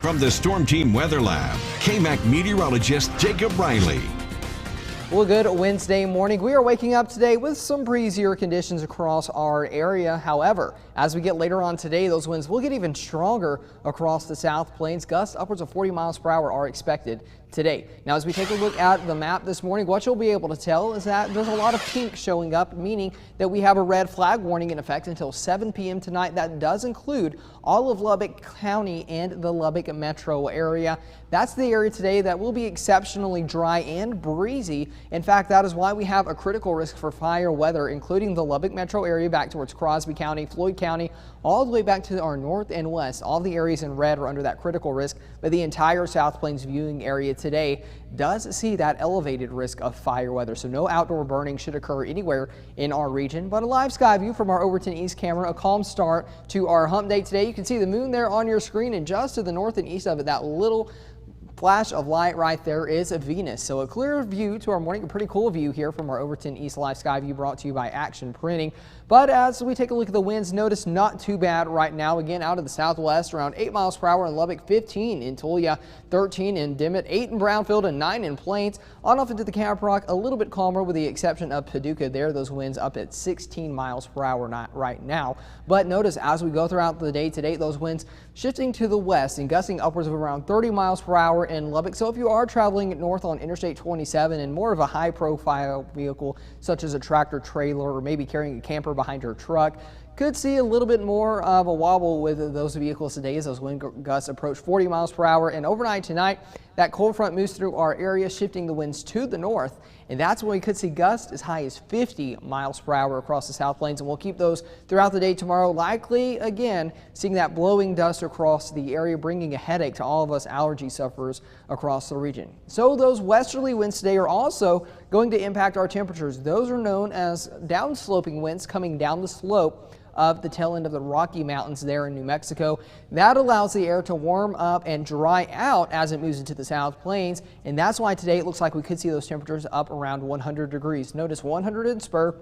From the Storm Team Weather Lab, KAMC meteorologist Jacob Riley. Well, good Wednesday morning. We are waking up today with some breezier conditions across our area. However, as we get later on today, those winds will get even stronger across the South Plains. Gusts upwards of 40 miles per hour are expected today. Now, as we take a look at the map this morning, what you'll be able to tell is that there's a lot of pink showing up, meaning that we have a red flag warning in effect until 7 p.m. tonight. That does include all of Lubbock County and the Lubbock metro area. That's the area today that will be exceptionally dry and breezy. In fact, that is why we have a critical risk for fire weather, including the Lubbock metro area back towards Crosby County, Floyd County, all the way back to our north and west. All the areas in red are under that critical risk, but the entire South Plains viewing area today does see that elevated risk of fire weather. So no outdoor burning should occur anywhere in our region, but a live sky view from our Overton East camera, a calm start to our hump day today. You can see the moon there on your screen, and just to the north and east of it, that little flash of light right there is a Venus. So a clear view to our morning, a pretty cool view here from our Overton East live sky view brought to you by Action Printing. But as we take a look at the winds, notice not too bad right now. Again, out of the southwest, around 8 miles per hour in Lubbock, 15 in Tulia, 13 in Dimmitt, 8 in Brownfield, and 9 in Plains. On off into the Caprock, a little bit calmer with the exception of Paducah there. Those winds up at 16 miles per hour right now. But notice as we go throughout the day today, those winds shifting to the west and gusting upwards of around 30 miles per hour in Lubbock. So if you are traveling north on Interstate 27 and more of a high profile vehicle such as a tractor trailer or maybe carrying a camper behind your truck, could see a little bit more of a wobble with those vehicles today as those wind gusts approach 40 miles per hour. And overnight tonight, that cold front moves through our area, shifting the winds to the north. And that's when we could see gusts as high as 50 miles per hour across the South Plains. And we'll keep those throughout the day tomorrow. Likely, again, seeing that blowing dust across the area, bringing a headache to all of us allergy sufferers across the region. So those westerly winds today are also going to impact our temperatures. Those are known as downsloping winds coming down the slope of the tail end of the Rocky Mountains there in New Mexico. That allows the air to warm up and dry out as it moves into the South Plains, and that's why today it looks like we could see those temperatures up around 100 degrees. Notice 100 in Spur,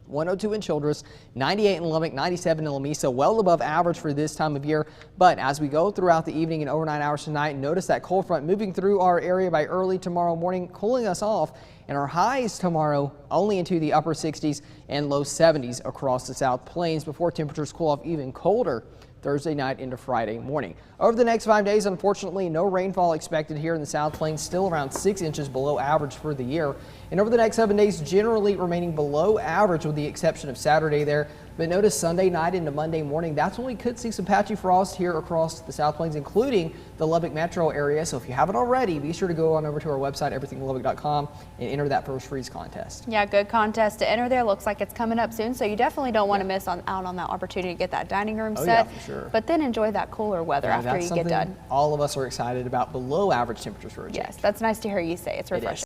102 in Childress, 98 in Lubbock, 97 in Lamesa, well above average for this time of year. But as we go throughout the evening and overnight hours tonight, notice that cold front moving through our area by early tomorrow morning, cooling us off, and our highs tomorrow only into the upper 60s and low 70s across the South Plains before temperatures cool off even colder Thursday night into Friday morning. Over the next 5 days, unfortunately, no rainfall expected here in the South Plains, still around 6 inches below average for the year. And over the next 7 days, generally remaining below average with the exception of Saturday there. But notice Sunday night into Monday morning, that's when we could see some patchy frost here across the South Plains, including the Lubbock metro area. So if you haven't already, be sure to go on over to our website, everythinglubbock.com, and enter that first freeze contest. Yeah, good contest to enter there. Looks like it's coming up soon, so you definitely don't want to miss out on that opportunity to get that dining room set. Yeah, for sure. But then enjoy that cooler weather after you get done. All of us are excited about below average temperatures for a change. Yes, that's nice to hear you say. It's refreshing.